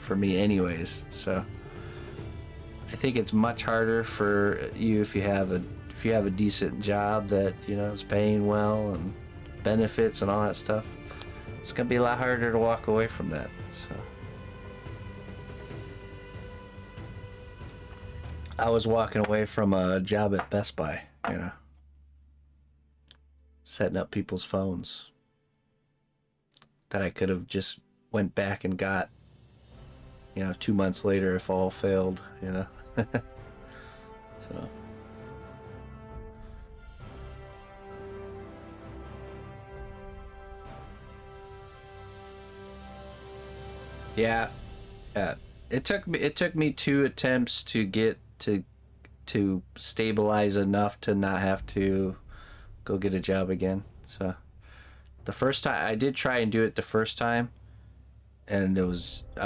for me anyways. So I think it's much harder for you if you have a decent job that, you know, is paying well and benefits and all that stuff. It's gonna be a lot harder to walk away from that. So I was walking away from a job at Best Buy, you know, setting up people's phones that I could have just went back and got, you know, 2 months later if all failed, you know. So yeah, yeah. It took me 2 attempts to get to stabilize enough to not have to go get a job again. So the first time I did try and do it the first time, and I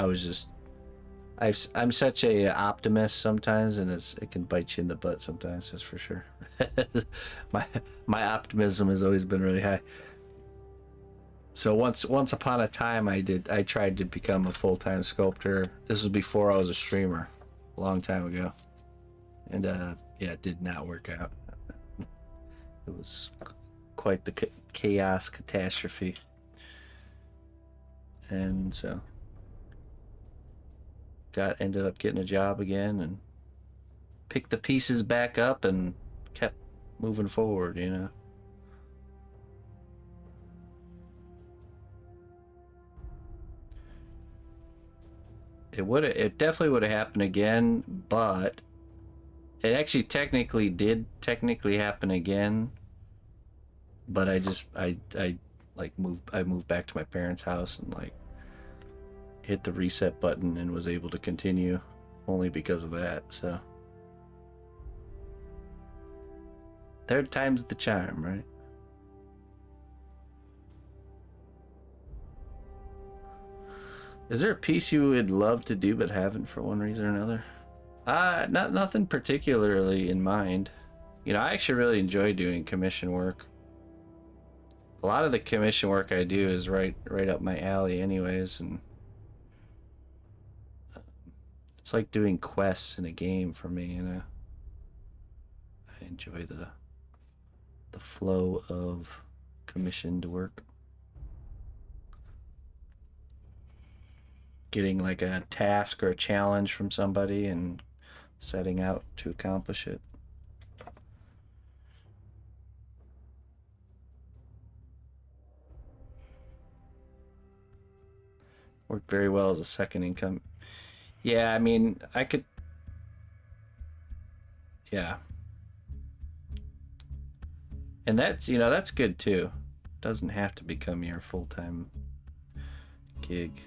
was just I'm such a optimist sometimes, and it can bite you in the butt sometimes. That's for sure. my my optimism has always been really high. So once upon a time, I tried to become a full-time sculptor. This was before I was a streamer, a long time ago, and yeah, it did not work out. It was quite the chaos catastrophe, and so ended up getting a job again and picked the pieces back up and kept moving forward, you know. It definitely would have happened again, but it actually technically happen again, but I like moved back to my parents' house and like hit the reset button and was able to continue only because of that. So third time's the charm, right? Is there a piece you would love to do but haven't for one reason or another? Nothing particularly in mind. You know, I actually really enjoy doing commission work. A lot of the commission work I do is right up my alley anyways, and it's like doing quests in a game for me, you know. I enjoy the flow of commissioned work. Getting like a task or a challenge from somebody and setting out to accomplish it. Worked very well as a second income. Yeah, I mean, I could. Yeah, and that's, you know, that's good too. Doesn't have to become your full-time gig.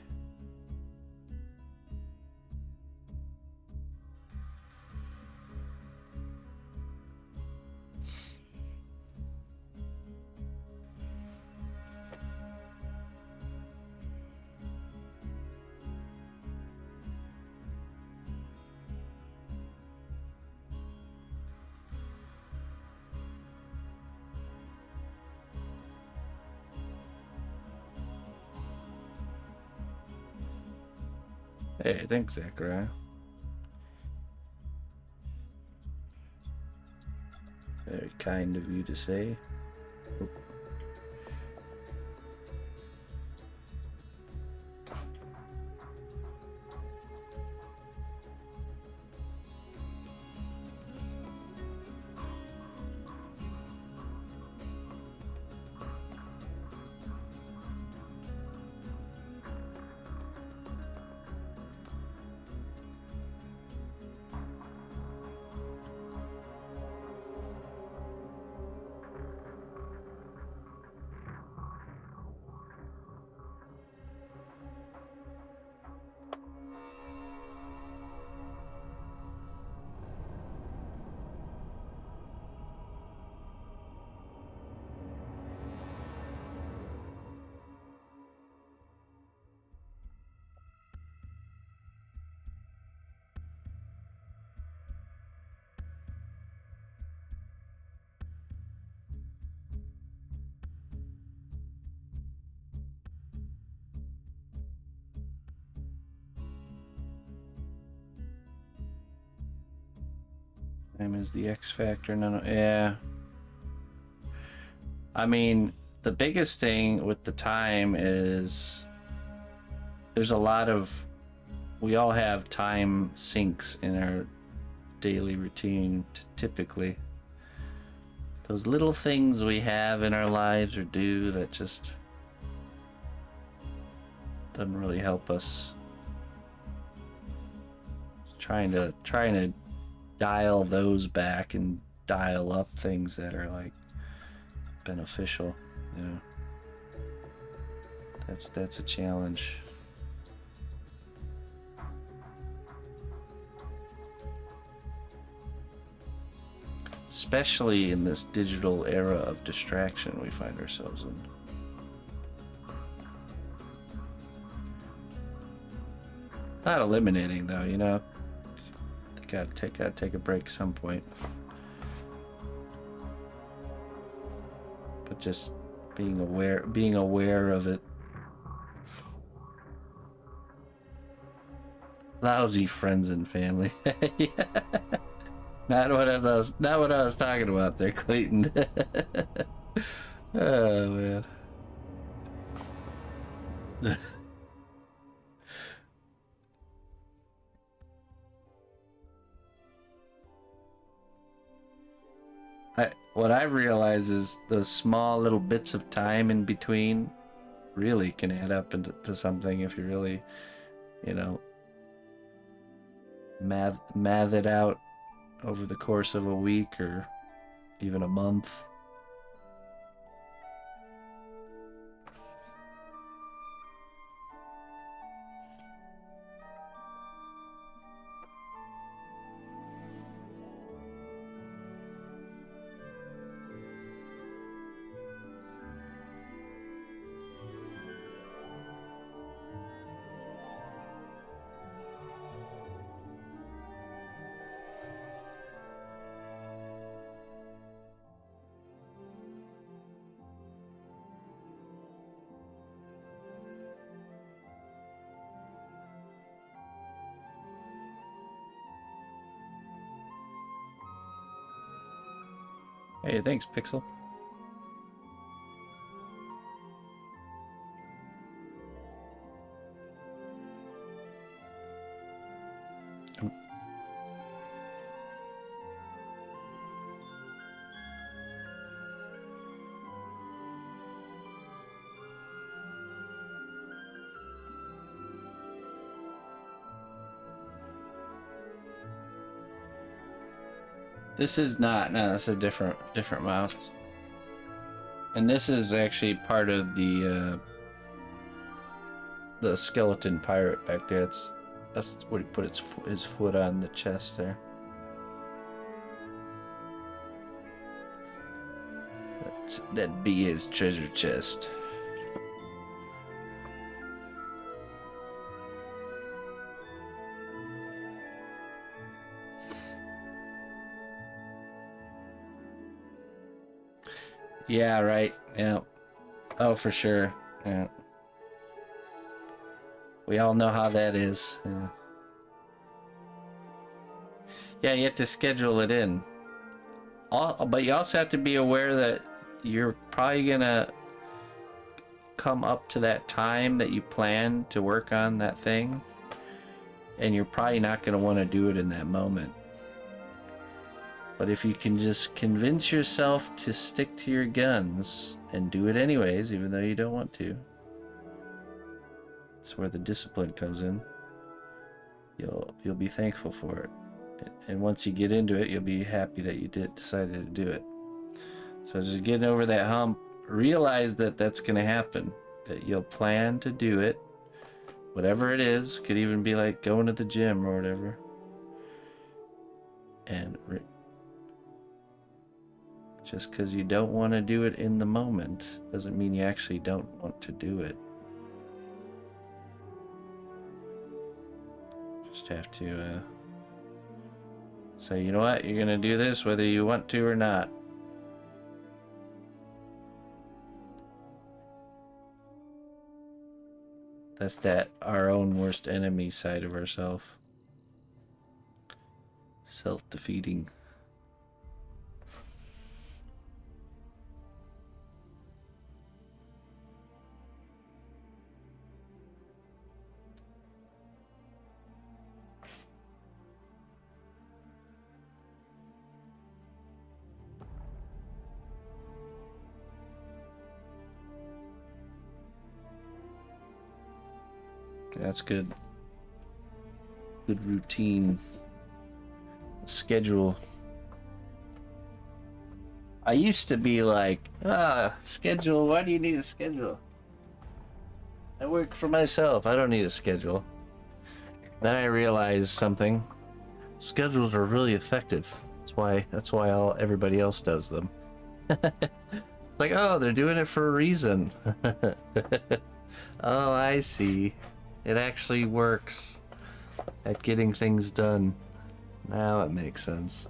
Hey, thanks, Zachariah. Very kind of you to say. Time is the X factor. No, yeah. I mean, the biggest thing with the time is there's a lot of, we all have time sinks in our daily routine, typically. Those little things we have in our lives or do that just doesn't really help us. Trying to dial those back and dial up things that are like beneficial, you know. That's a challenge. Especially in this digital era of distraction we find ourselves in. Not eliminating though, you know. Gotta take a break at some point. But just being aware of it. Lousy friends and family. Yeah. Not what I was talking about there, Clayton. Oh man. What I realize is those small little bits of time in between really can add up into something if you really, you know, math it out over the course of a week or even a month. Hey, thanks, Pixel. This is not. No, that's a different mouse. And this is actually part of the skeleton pirate back there. That's what he put his foot on the chest there. That'd be his treasure chest. Yeah, right. Yeah. Oh, for sure. Yeah. We all know how that is. Yeah. Yeah, you have to schedule it in. But you also have to be aware that you're probably gonna come up to that time that you plan to work on that thing, and you're probably not gonna want to do it in that moment. But if you can just convince yourself to stick to your guns and do it anyways, even though you don't want to, that's where the discipline comes in. You'll be thankful for it. And once you get into it, you'll be happy that you decided to do it. So as you're getting over that hump, realize that that's going to happen. That you'll plan to do it, whatever it is. Could even be like going to the gym or whatever. And just because you don't want to do it in the moment doesn't mean you actually don't want to do it. Just have to say, you know what, you're gonna do this whether you want to or not. That's that our own worst enemy side of ourselves. Self-defeating. That's good. Good routine. Schedule. I used to be like, schedule, why do you need a schedule? I work for myself, I don't need a schedule. Then I realized something. Schedules are really effective. That's why everybody else does them. It's like, oh, they're doing it for a reason. Oh, I see. It actually works at getting things done. Now it makes sense.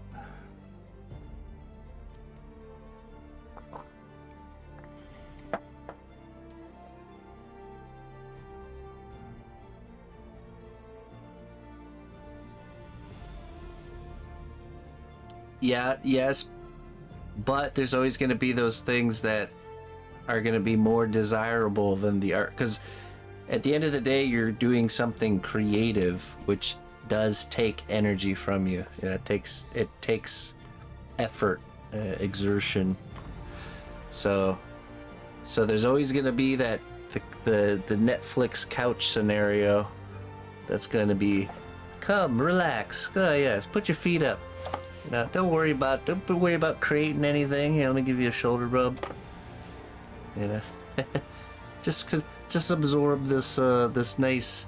Yeah, yes, but there's always going to be those things that are going to be more desirable than the art, because at the end of the day you're doing something creative, which does take energy from you. You know, it takes effort, exertion. So there's always going to be that the Netflix couch scenario that's going to be, come relax, yes, put your feet up. No, don't worry about creating anything. Here, let me give you a shoulder rub. You know, just absorb this this nice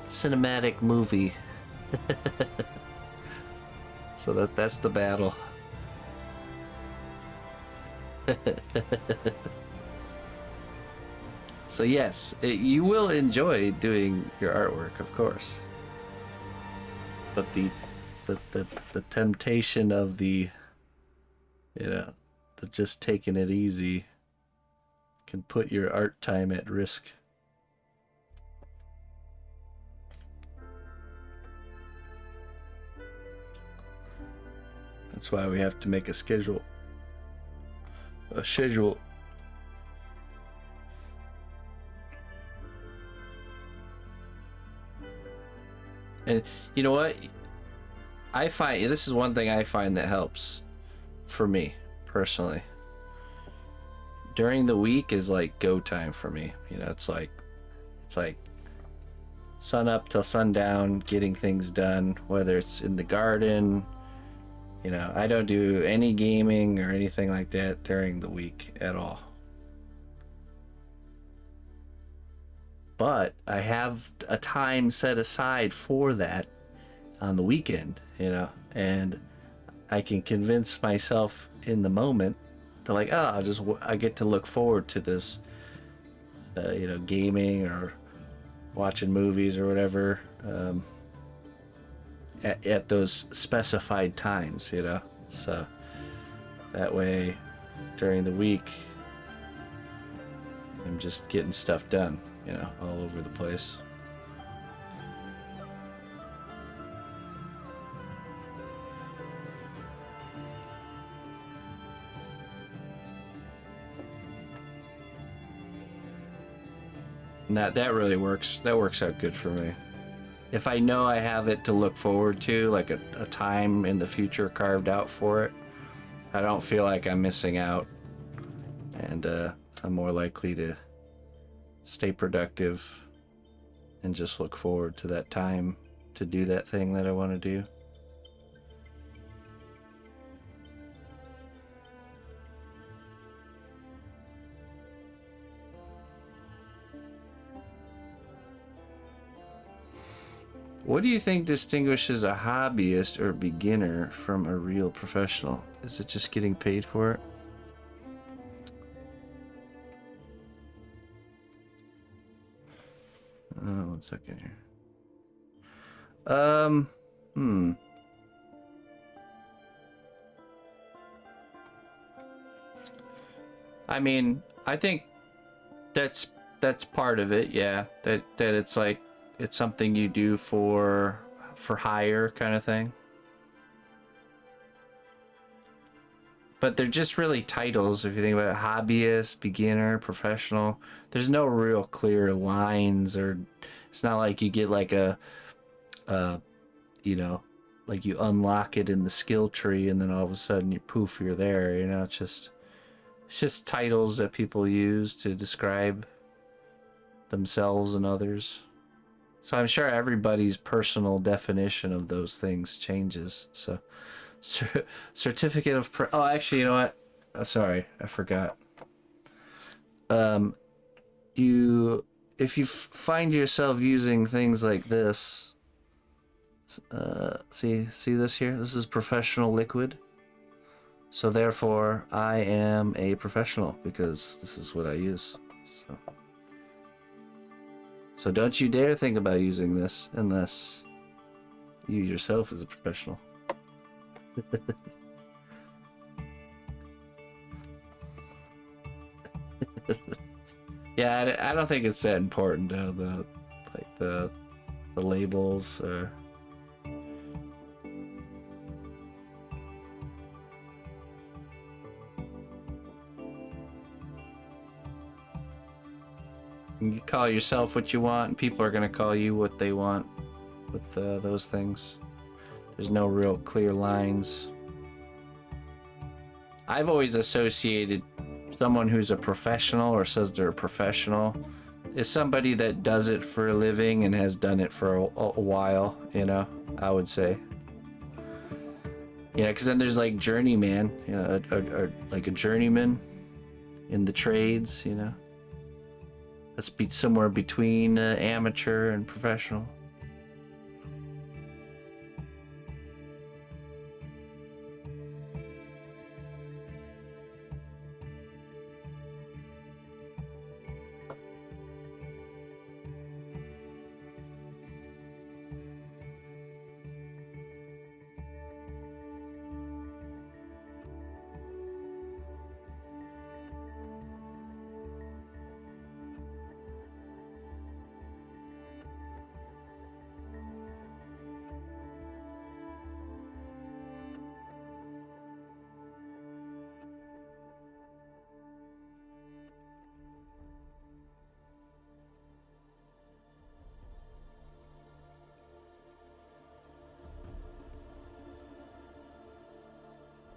cinematic movie. So that's the battle. So yes, you will enjoy doing your artwork, of course. But the temptation of the just taking it easy can put your art time at risk. That's why we have to make a schedule. A schedule. And you know what? I find this is one thing I find that helps for me personally. During the week is like go time for me. You know, it's like sun up till sundown, getting things done, whether it's in the garden. You know, I don't do any gaming or anything like that during the week at all. But I have a time set aside for that on the weekend, you know, and I can convince myself in the moment to like, I get to look forward to this, you know, gaming or watching movies or whatever, at those specified times, you know. So that way, during the week, I'm just getting stuff done, you know, all over the place. And that really works. That works out good for me. If I know I have it to look forward to, like a time in the future carved out for it, I don't feel like I'm missing out. And I'm more likely to stay productive and just look forward to that time to do that thing that I want to do. What do you think distinguishes a hobbyist or beginner from a real professional? Is it just getting paid for it? Oh, 1 second here. I mean, I think that's part of it, yeah. That it's like it's something you do for hire kind of thing. But they're just really titles. If you think about it, hobbyist, beginner, professional, there's no real clear lines, or it's not like you get like a you know, like you unlock it in the skill tree and then all of a sudden you poof, you're there, you know. It's just titles that people use to describe themselves and others. So I'm sure everybody's personal definition of those things changes. So, certificate of oh, actually, you know what? Sorry, I forgot. Um, you if you find yourself using things like this, see this here. This is professional liquid. So therefore, I am a professional because this is what I use. So don't you dare think about using this unless you yourself is a professional. Yeah, I don't think it's that important though. The labels or. You call yourself what you want, and people are gonna call you what they want with those things. There's no real clear lines. I've always associated someone who's a professional or says they're a professional is somebody that does it for a living and has done it for a while, you know, I would say. Yeah, because then there's like journeyman, you know, or like a journeyman in the trades, you know. Let's be somewhere between amateur and professional.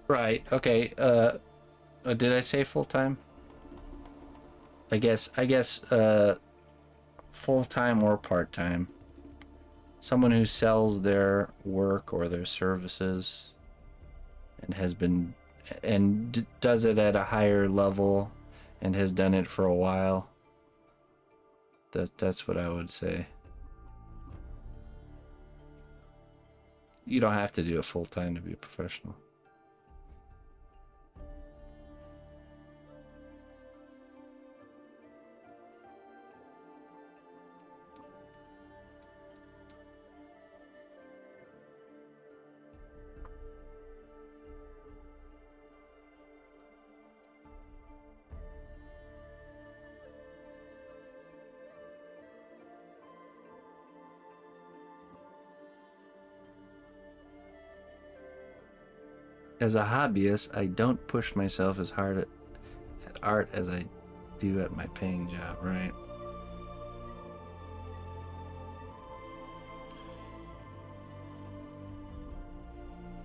Right. Okay. Did I say full time? I guess. Full time or part time. Someone who sells their work or their services and has been and does it at a higher level and has done it for a while. That's what I would say. You don't have to do it full time to be a professional. As a hobbyist, I don't push myself as hard at art as I do at my paying job, right?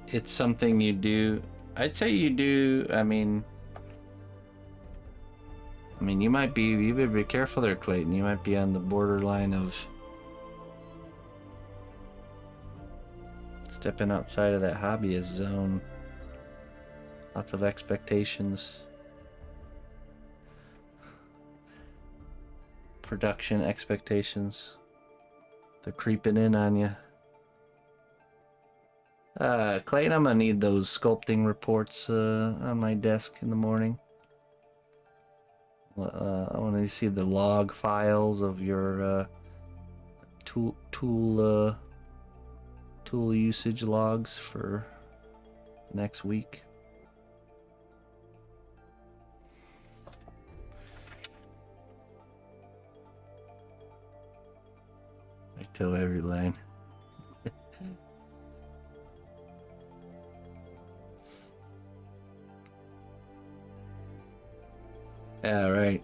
It's something you do. I'd say you do. You might be. You better be careful there, Clayton. You might be on the borderline of stepping outside of that hobbyist zone. Lots of expectations. Production expectations. They're creeping in on you. Clayton, I'm gonna need those sculpting reports on my desk in the morning. I want to see the log files of your tool usage logs for next week. I tell every line. Yeah, right.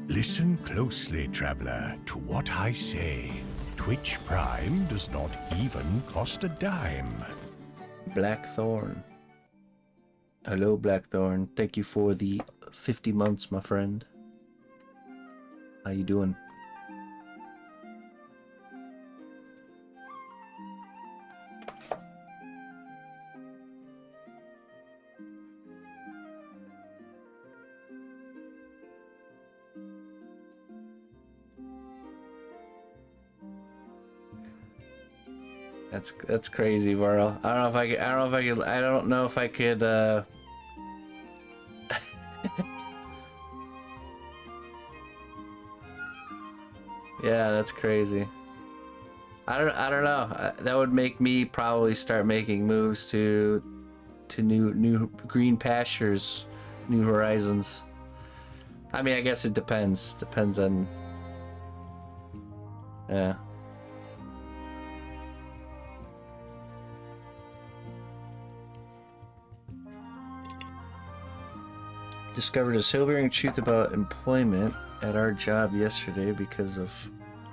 Listen closely, traveler, to what I say. Twitch Prime does not even cost a dime. Blackthorn. Hello, Blackthorn. Thank you for the 50 months, my friend. How you doing? That's crazy, Varl. I don't know if I could. I don't know if I could. I don't know if I could. Yeah, that's crazy. I don't know. That would make me probably start making moves to new green pastures, new horizons. I mean, I guess it depends. Depends on. Yeah. Discovered a sobering truth about employment at our job yesterday because of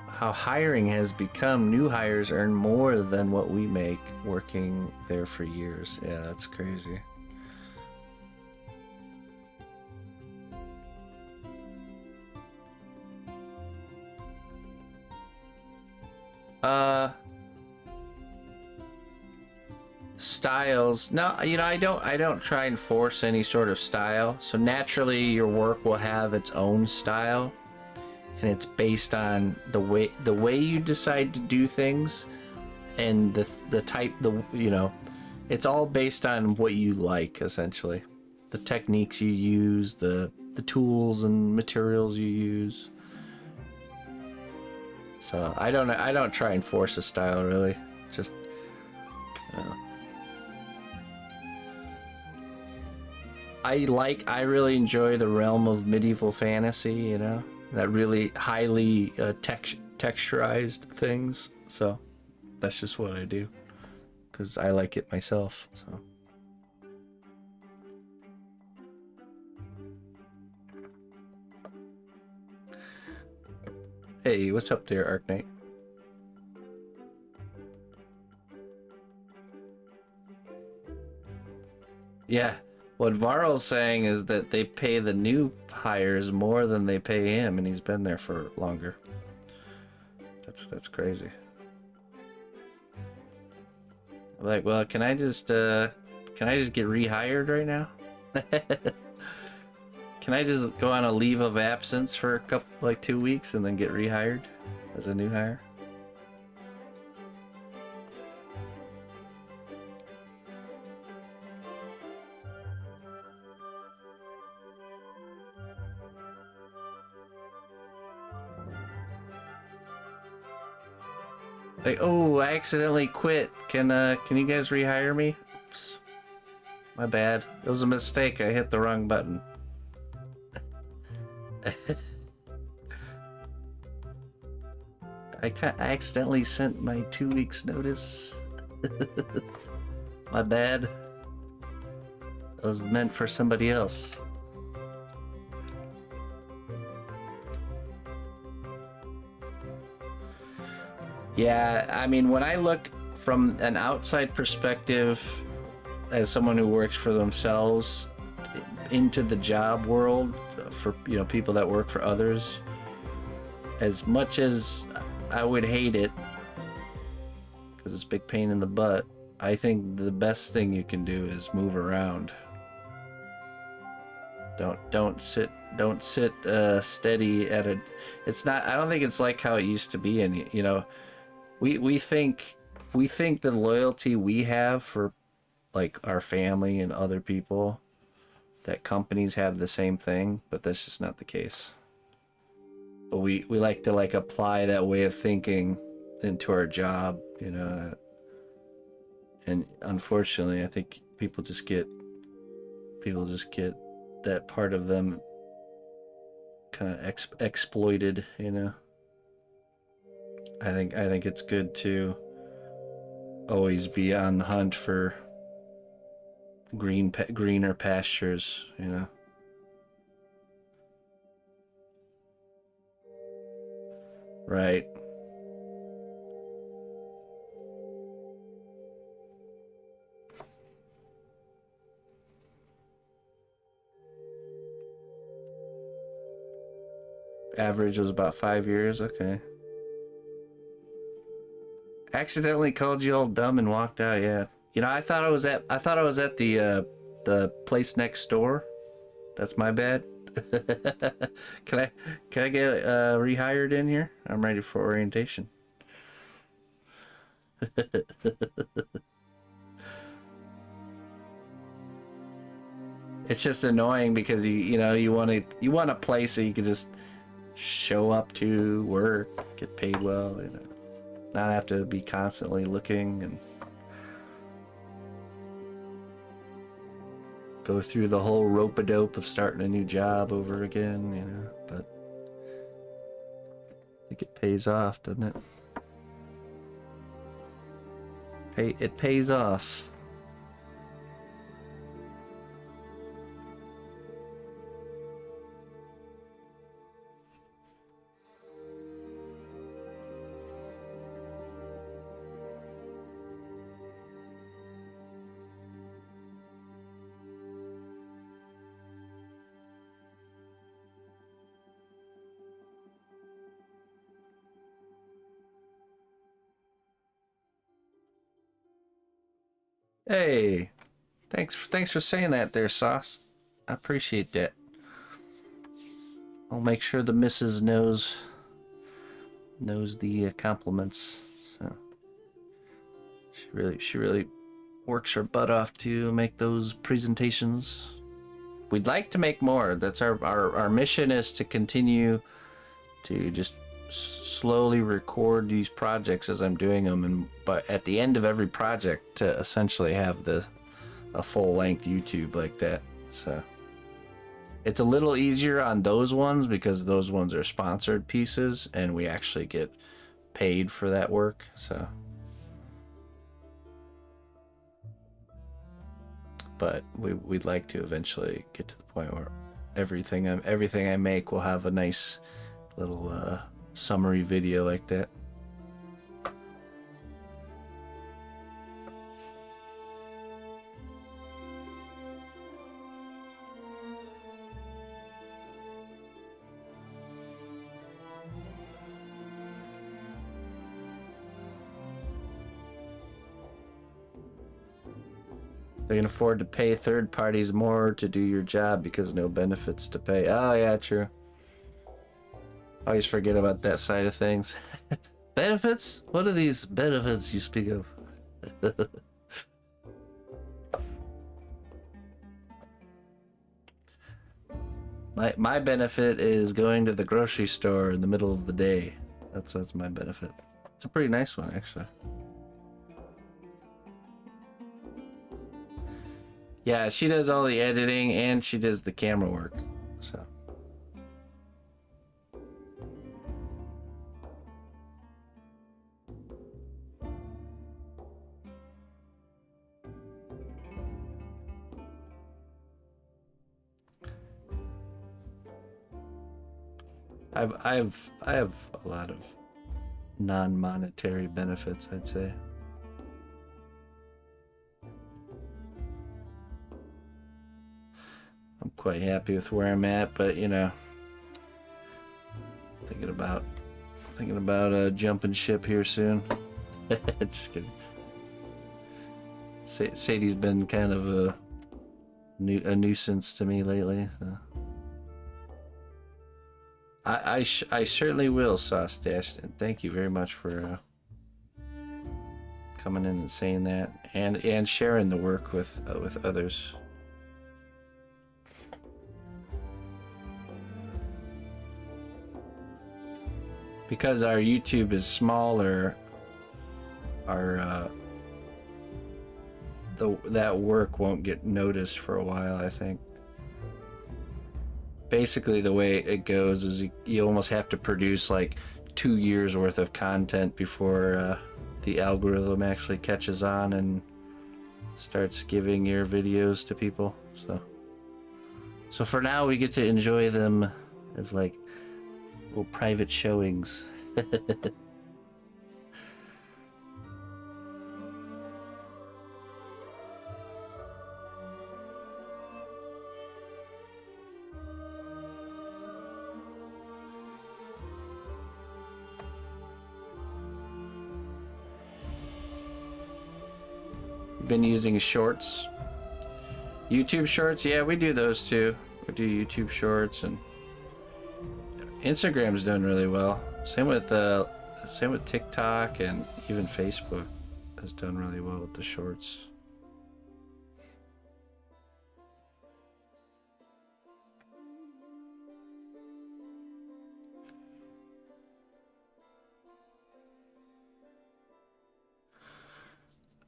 how hiring has become. New hires earn more than what we make working there for years. Yeah, that's crazy. Styles. No, I don't try and force any sort of style. So naturally your work will have its own style, and it's based on the way you decide to do things, and the type, it's all based on what you like, essentially. The techniques you use, the tools and materials you use. So I don't try and force a style, really. Just I really enjoy the realm of medieval fantasy, that really highly texturized things. So that's just what I do, because I like it myself. So hey, what's up there, Arknight? Yeah, what Varl's saying is that they pay the new hires more than they pay him, and he's been there for longer. That's crazy. I'm like, well, can I just get rehired right now? Can I just go on a leave of absence for a couple, like 2 weeks, and then get rehired as a new hire? Like, oh, I accidentally quit. Can you guys rehire me? Oops, my bad. It was a mistake. I hit the wrong button. I accidentally sent my 2 weeks notice. My bad. It was meant for somebody else. Yeah, I mean, when I look from an outside perspective, as someone who works for themselves, into the job world, for people that work for others, as much as I would hate it because it's a big pain in the butt, I think the best thing you can do is move around. Don't sit steady at a. It's not. I don't think it's like how it used to be. And we think the loyalty we have for, like, our family and other people, that companies have the same thing, but that's just not the case. But we like to, like, apply that way of thinking into our job, and unfortunately I think people just get that part of them kind of exploited. I think it's good to always be on the hunt for greener pastures. Right. Average was about 5 years. Okay. Accidentally called you all dumb and walked out. Yeah. You know, I thought I was at the place next door. That's my bad. Can I get rehired in here? I'm ready for orientation. It's just annoying because you want a place so you can just show up to work, get paid well, not have to be constantly looking and go through the whole rope-a-dope of starting a new job over again, but I think it pays off, doesn't it? It pays off. Hey, thanks for saying that there, Sauce. I appreciate that. I'll make sure the missus knows the compliments. So she really works her butt off to make those presentations. We'd like to make more. That's our mission, is to continue to just slowly record these projects as I'm doing them, but at the end of every project to essentially have a full-length YouTube like that. So it's a little easier on those ones because those ones are sponsored pieces and we actually get paid for that work. So, but we'd like to eventually get to the point where everything I make will have a nice little summary video like that. They can afford to pay third parties more to do your job because no benefits to pay. Oh yeah, true. I always forget about that side of things. Benefits? What are these benefits you speak of? My benefit is going to the grocery store in the middle of the day. That's what's my benefit. It's a pretty nice one, actually. Yeah, she does all the editing and she does the camera work. So I have a lot of non-monetary benefits, I'd say. I'm quite happy with where I'm at, but thinking about jumping ship here soon. Just kidding. Sadie's been kind of a nuisance to me lately. So. I certainly will, Sauce Dash, and thank you very much for coming in and saying that, and sharing the work with others. Because our YouTube is smaller, that work won't get noticed for a while, I think. Basically, the way it goes is you almost have to produce like 2 years worth of content before the algorithm actually catches on and starts giving your videos to people. So for now, we get to enjoy them as like little private showings. been using shorts. YouTube shorts, yeah, we do those too. We do YouTube shorts, and Instagram's done really well. Same with TikTok, and even Facebook has done really well with the shorts.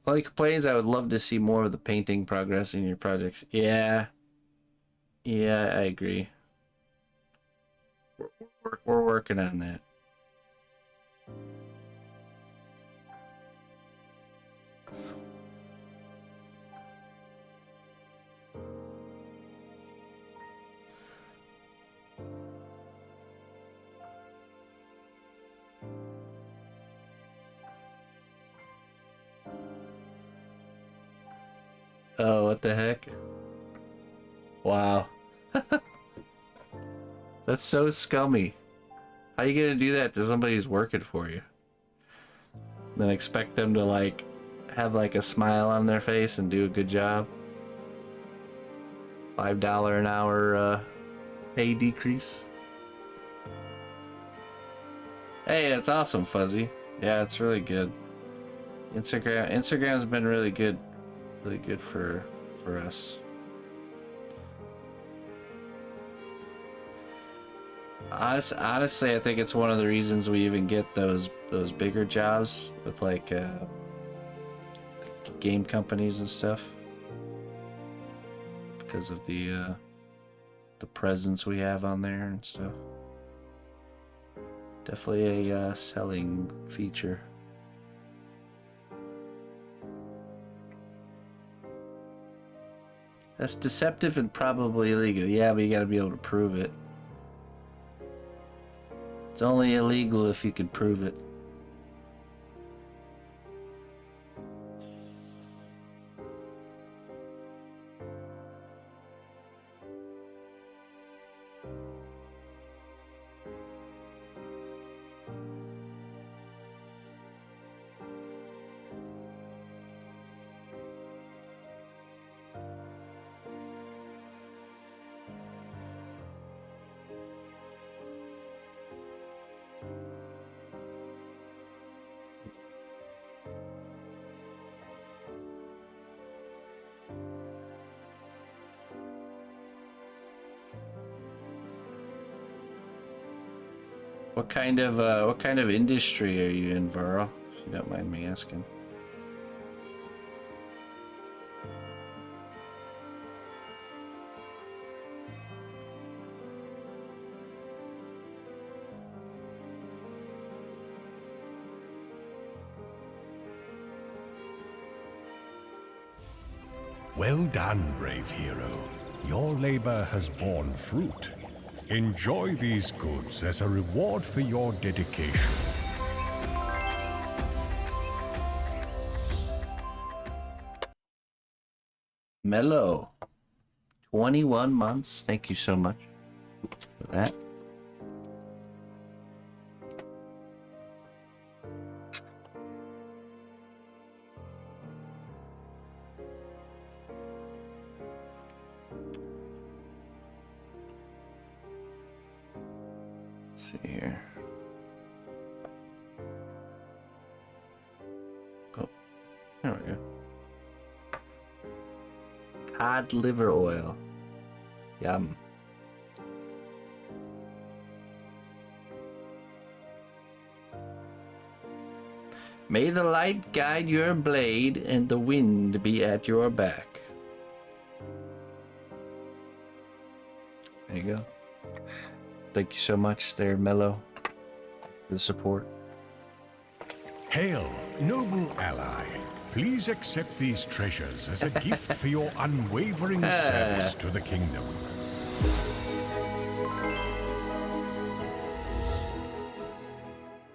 All he complains, I would love to see more of the painting progress in your projects. Yeah. Yeah, I agree. We're working on that. Oh, what the heck? Wow. That's so scummy. How you gonna do that to somebody who's working for you? Then expect them to like have like a smile on their face and do a good job? $5 an hour pay decrease. Hey, that's awesome, Fuzzy. Yeah, it's really good. Instagram's been really good for us. Honestly, I think it's one of the reasons we even get those bigger jobs with like game companies and stuff, because of the presence we have on there and stuff. Definitely a selling feature. That's deceptive and probably illegal. Yeah, but you gotta be able to prove it. It's only illegal if you can prove it. What kind of industry are you in, Varl? If you don't mind me asking. Well done, brave hero. Your labor has borne fruit. Enjoy these goods as a reward for your dedication. Mellow. 21 months. Thank you so much for that. Let's see here. Oh, there we go. Cod liver oil. Yum. May the light guide your blade and the wind be at your back. There you go. Thank you so much there, Mello, for the support. Hail, noble ally. Please accept these treasures as a gift for your unwavering service to the kingdom.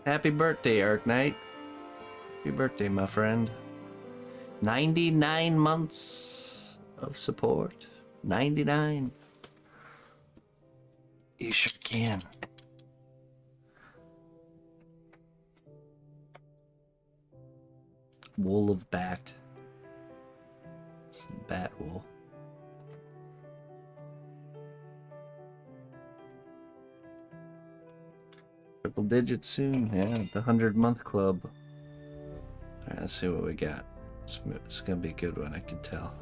Happy birthday, Arc Knight. Happy birthday, my friend. 99 months of support. 99. You sure can. Wool of Bat. Some bat wool. Triple digits soon, yeah, the 100-month club. Alright, let's see what we got. It's gonna be a good one, I can tell.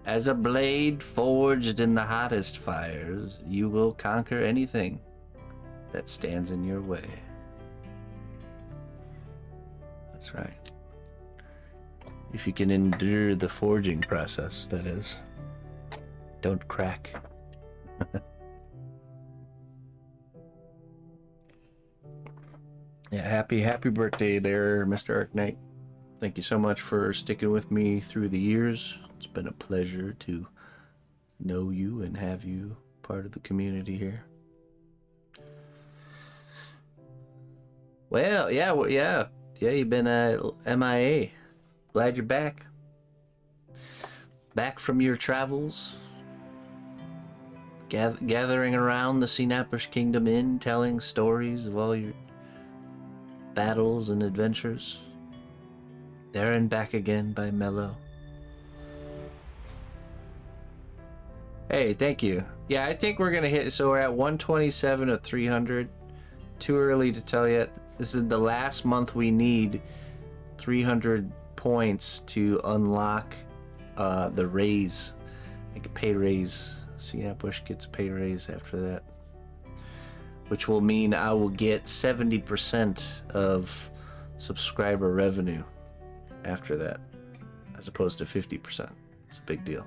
As a blade forged in the hottest fires, you will conquer anything that stands in your way. That's right. If you can endure the forging process, that is. Don't crack. Yeah, happy birthday there, Mr. Arknight. Thank you so much for sticking with me through the years. It's been a pleasure to know you and have you part of the community here. Well, yeah, you've been MIA. Glad you're back. Back from your travels. Gathering around the Sinapish Kingdom Inn, telling stories of all your battles and adventures. There and Back Again by Mello. Hey, thank you. Yeah, I think we're gonna hit, so we're at 127 of 300. Too early to tell yet. This is the last month we need 300 points to unlock the raise, like a pay raise. Sinapish gets a pay raise after that, which will mean I will get 70% of subscriber revenue after that, as opposed to 50%. It's a big deal.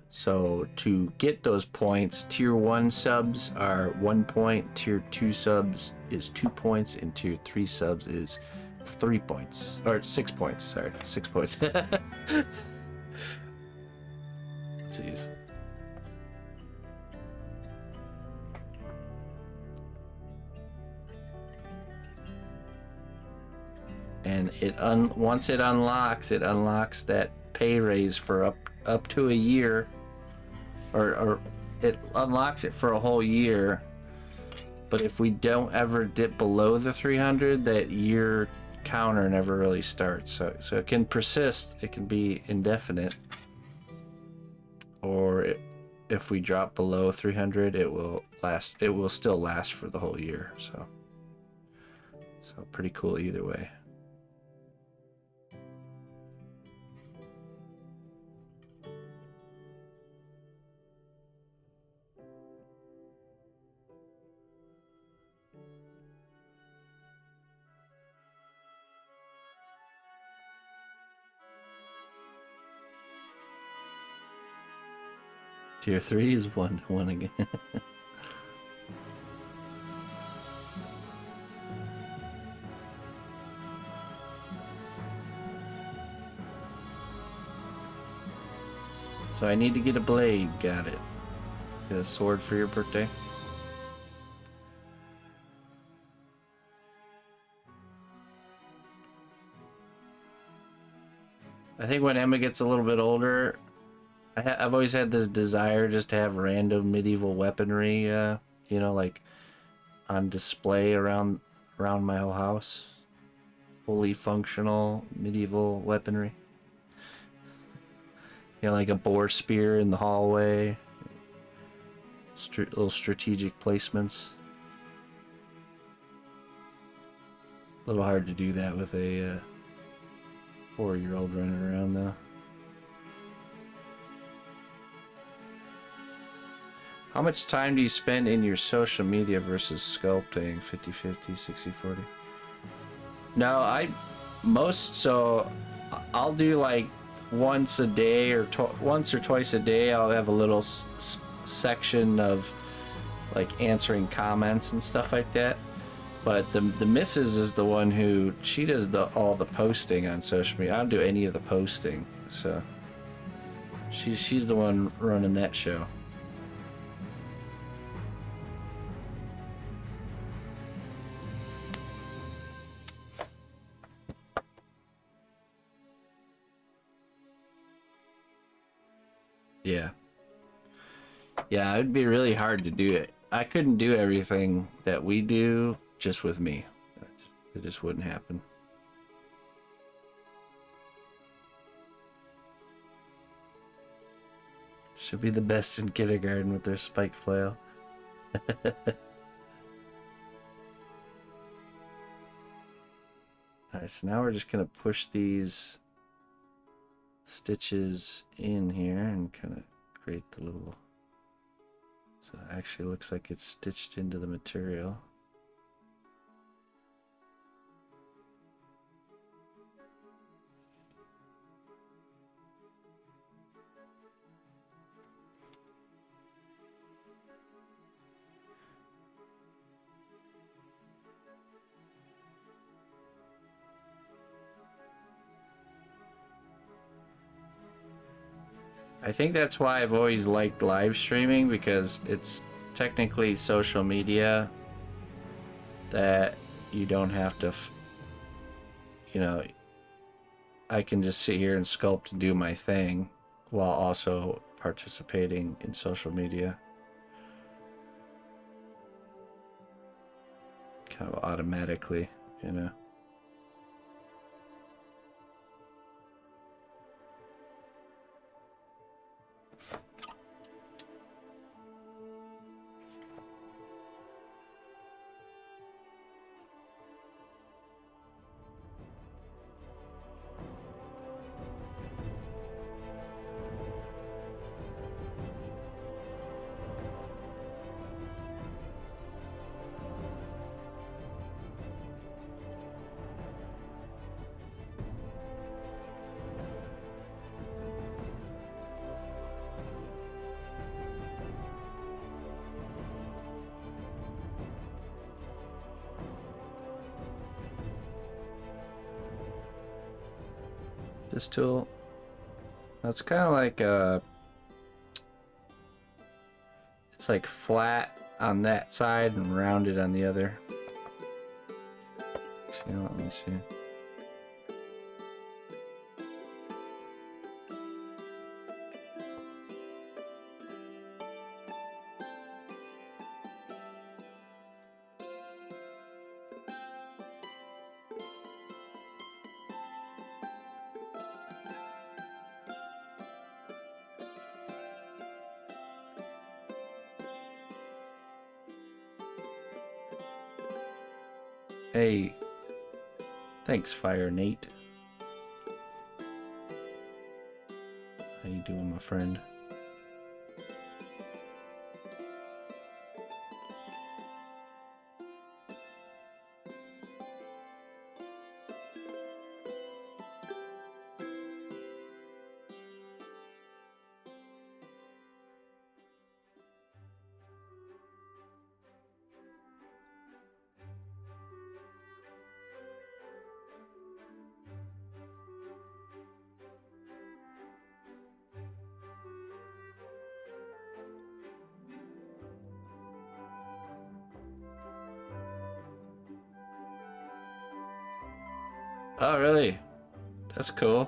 So to get those points, tier 1 subs are 1 point, tier 2 subs is 2 points, and tier 3 subs is 3 points. Or 6 points, sorry. 6 points. Jeez. And once it unlocks that pay raise for up to a year, or it unlocks it for a whole year. But if we don't ever dip below the 300, that year counter never really starts. So it can persist. It can be indefinite. Or if we drop below 300, it will last. It will still last for the whole year. So pretty cool either way. Tier 3 is one again. So I need to get a blade. Got it. Get a sword for your birthday. I think when Emma gets a little bit older, I've always had this desire just to have random medieval weaponry, you know, like on display around my whole house. Fully functional medieval weaponry. You know, like a boar spear in the hallway. Little strategic placements. A little hard to do that with a 4-year-old running around though. How much time do you spend in your social media versus sculpting? 50-50, 60-40? No, so I'll do like once a day or once or twice a day. I'll have a little section of like answering comments and stuff like that. But the missus is the one who, she does all the posting on social media. I don't do any of the posting, so she's the one running that show. Yeah, it'd be really hard to do it. I couldn't do everything that we do just with me. It just wouldn't happen. Should be the best in kindergarten with their spike flail. Alright, so now we're just gonna push these stitches in here and kind of create the little... So it actually looks like it's stitched into the material. I think that's why I've always liked live streaming, because it's technically social media that you don't have to, you know, I can just sit here and sculpt and do my thing while also participating in social media. Kind of automatically, you know. This tool, that's kind of like it's like flat on that side and rounded on the other. Actually, let me see. Hey, thanks, Fire Nate. How you doing, my friend? Oh, really? That's cool.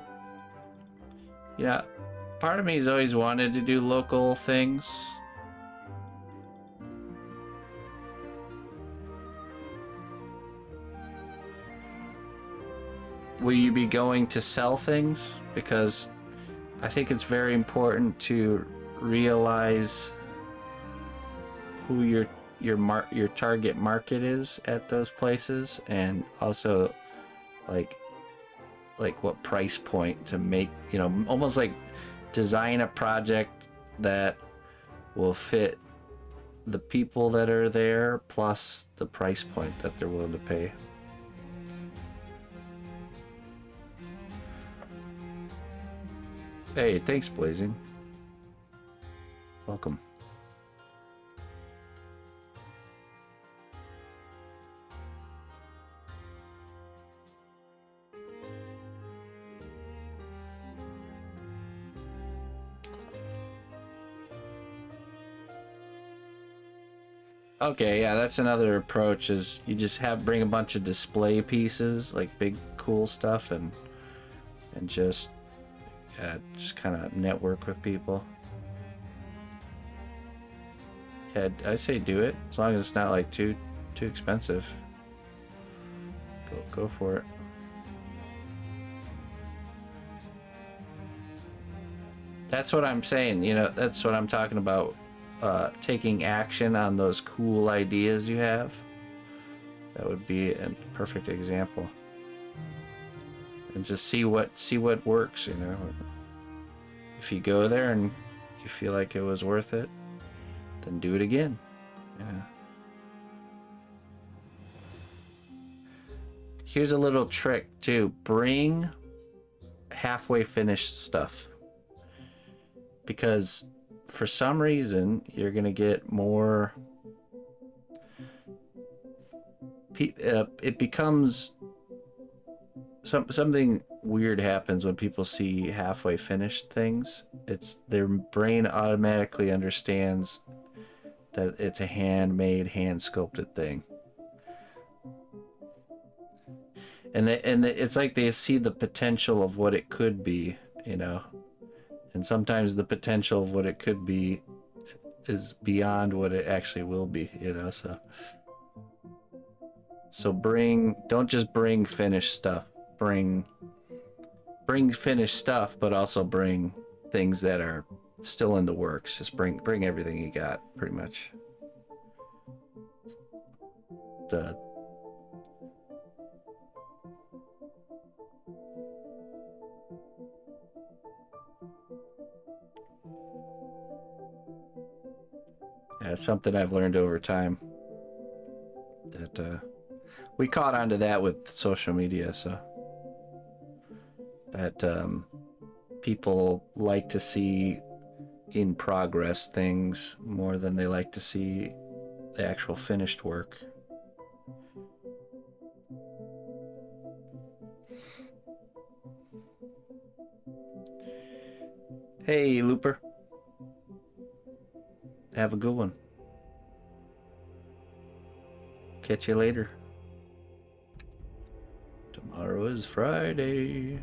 Yeah, part of me has always wanted to do local things. Will you be going to sell things? Because I think it's very important to realize who your target market is at those places, and also like what price point to make, you know, almost like design a project that will fit the people that are there plus the price point that they're willing to pay. Hey, thanks, Blazing. Welcome. Okay, yeah, that's another approach, is you just bring a bunch of display pieces, like big cool stuff, and just kind of network with people. Yeah, I say do it as long as it's not like too expensive. Go for it. That's what I'm saying. You know, that's what I'm talking about. Taking action on those cool ideas you have. That would be a perfect example. And just see what works. You know, if you go there and you feel like it was worth it, then do it again. Yeah. Here's a little trick too. Bring halfway finished stuff. Because for some reason you're gonna get more. It becomes something weird happens when people see halfway finished things. It's their brain automatically understands that it's a handmade, hand sculpted thing, and it's like they see the potential of what it could be, you know. And sometimes the potential of what it could be is beyond what it actually will be, you know. So don't just bring finished stuff. Bring finished stuff, but also bring things that are still in the works. Just bring everything you got, pretty much. The Yeah, something I've learned over time. That we caught onto that with social media, so that people like to see in progress things more than they like to see the actual finished work. Hey, Looper. Have a good one. Catch you later. Tomorrow is Friday.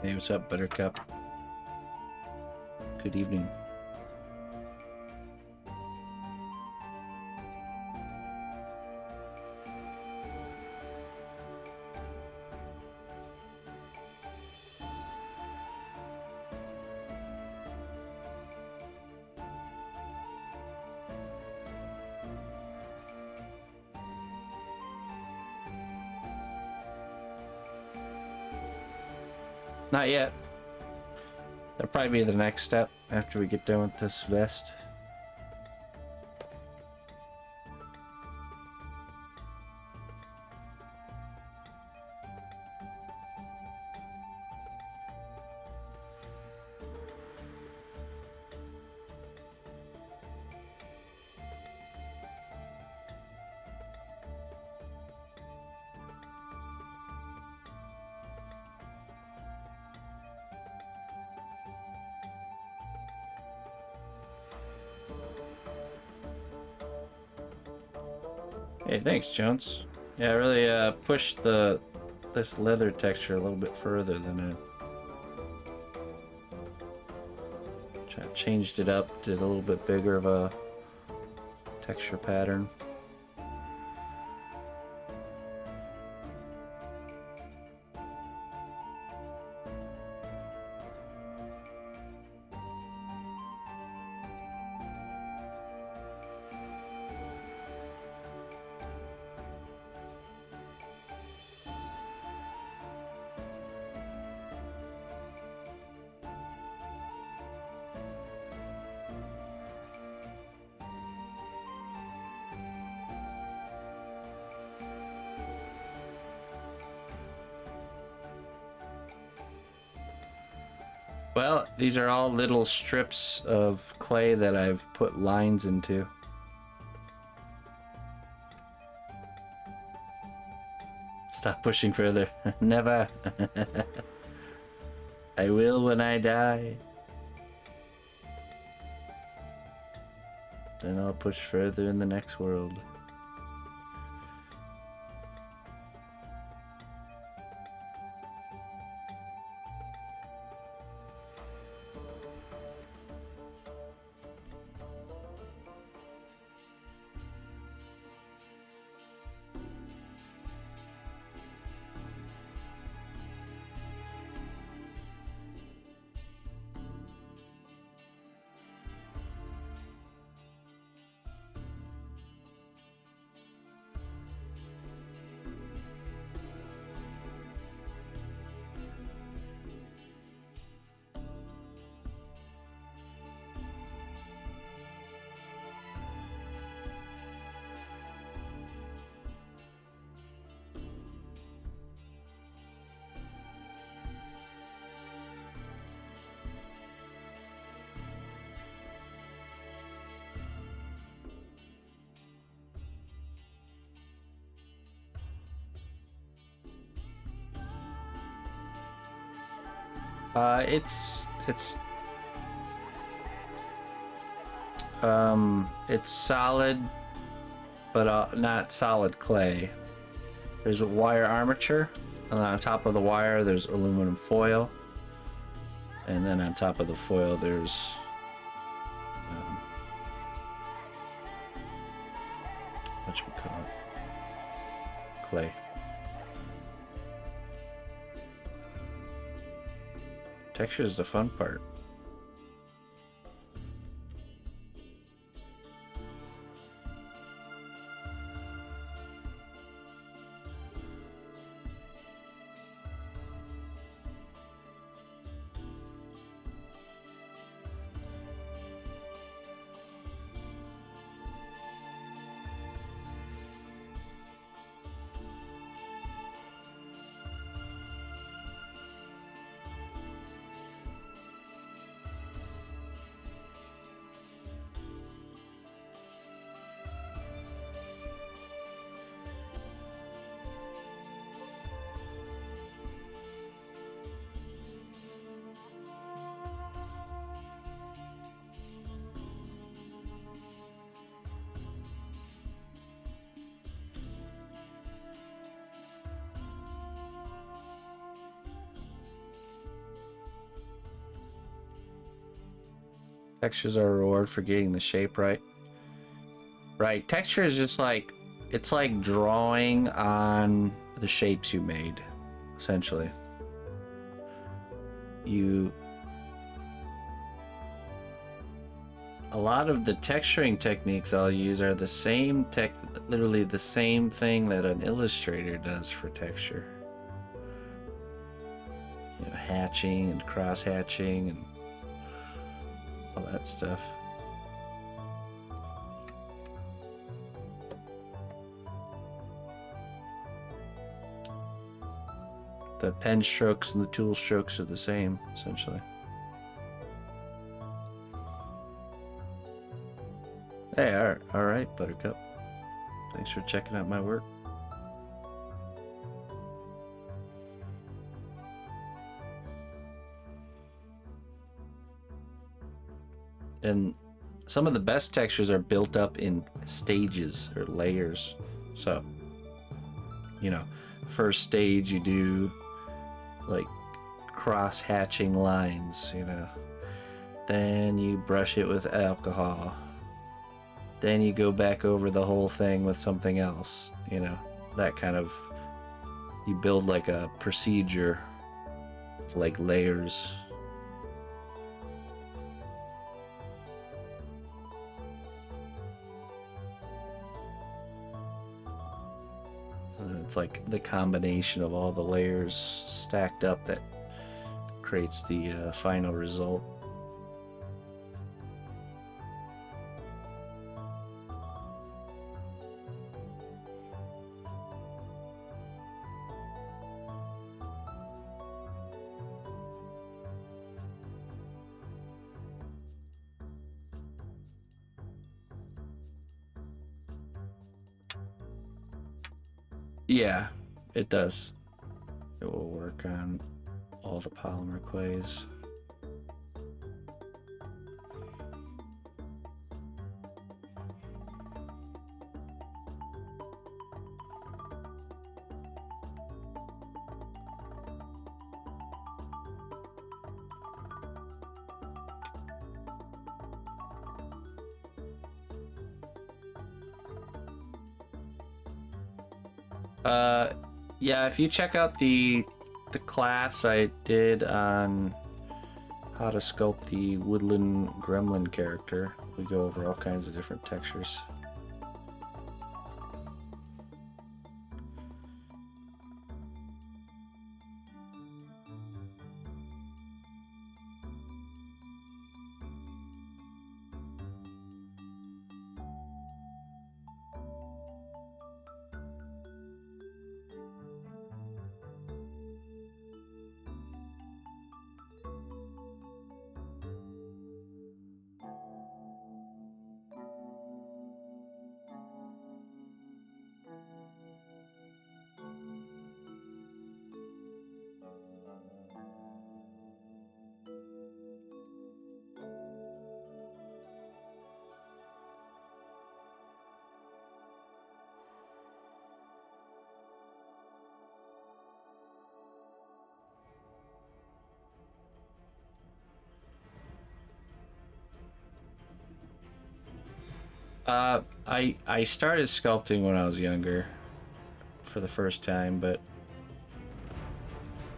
Hey, what's up, Buttercup? Good evening. Not yet. That'll probably be the next step after we get done with this vest. Hey, thanks, Jones. Yeah, I really pushed this leather texture a little bit further than I changed it up, did a little bit bigger of a texture pattern. Well, these are all little strips of clay that I've put lines into. Stop pushing further. Never. I will when I die. Then I'll push further in the next world. It's solid, but not solid clay. There's a wire armature, and on top of the wire there's aluminum foil, and then on top of the foil there's whatchamacallit, clay. Texture is the fun part. Textures are a reward for getting the shape right. Right, texture is just like, it's like drawing on the shapes you made, essentially. A lot of the texturing techniques I'll use are the same literally the same thing that an illustrator does for texture. You know, hatching and cross hatching and all that stuff. The pen strokes and the tool strokes are the same, essentially. Hey, all right, Buttercup. Thanks for checking out my work. And some of the best textures are built up in stages or layers. So, you know, first stage you do like cross hatching lines, you know. Then you brush it with alcohol. Then you go back over the whole thing with something else, you know. That kind of, you build like a procedure, like layers. It's like the combination of all the layers stacked up that creates the final result. Yeah, it does. It will work on all the polymer clays. Yeah, if you check out the class I did on how to sculpt the woodland gremlin character, we go over all kinds of different textures. I started sculpting when I was younger for the first time, but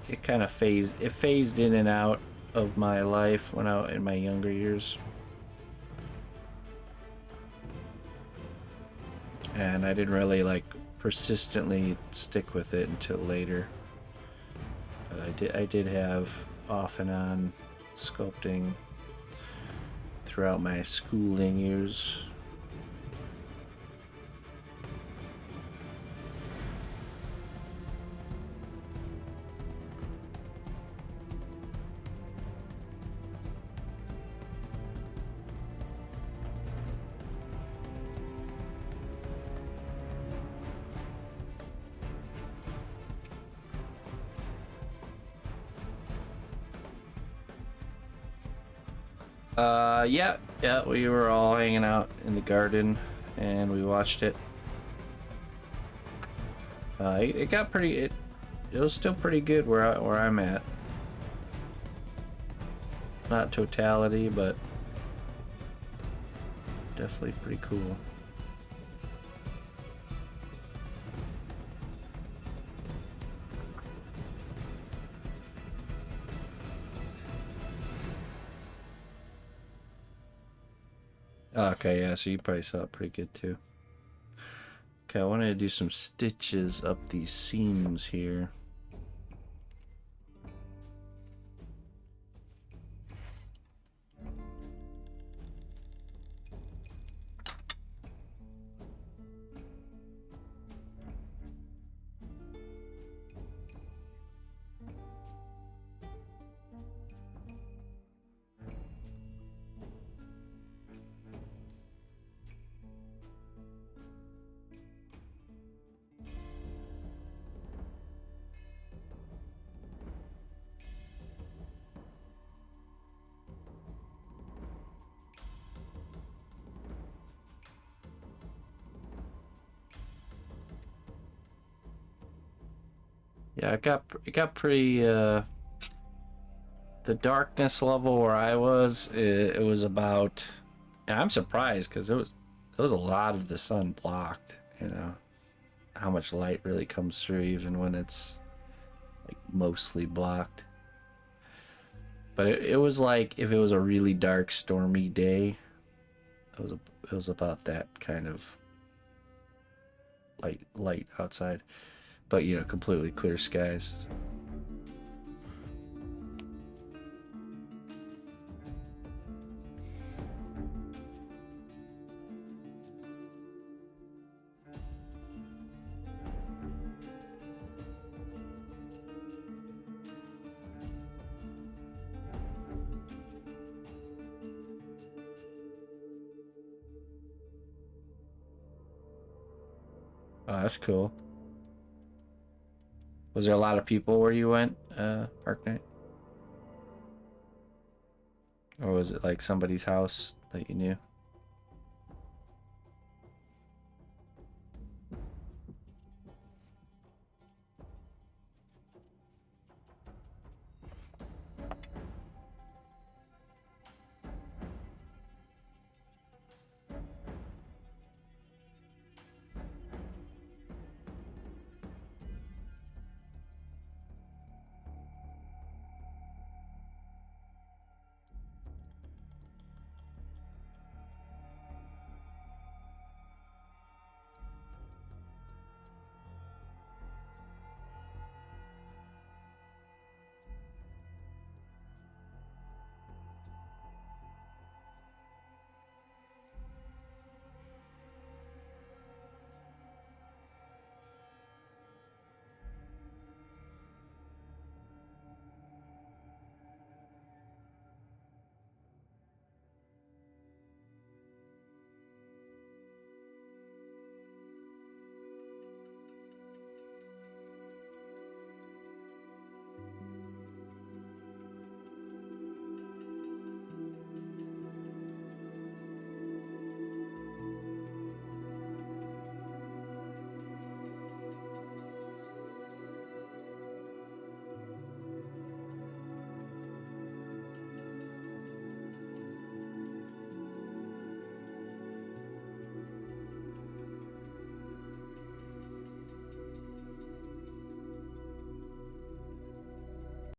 it kind of phased in and out of my life when in my younger years. And I didn't really like persistently stick with it until later. But I did have off and on sculpting throughout my schooling years. Yeah, we were all hanging out in the garden and we watched it. It got pretty, it was still pretty good where I'm at. Not totality, but definitely pretty cool. Okay, yeah, so you probably saw it pretty good too. Okay, I wanted to do some stitches up these seams here. Yeah, it got pretty the darkness level where I was, it was about, and I'm surprised because it was a lot of the sun blocked, you know, how much light really comes through even when it's like mostly blocked. But it was like if it was a really dark stormy day, it was about that kind of light outside. But you know, completely clear skies. Oh, that's cool. Was there a lot of people where you went, Park Night? Or was it like somebody's house that you knew?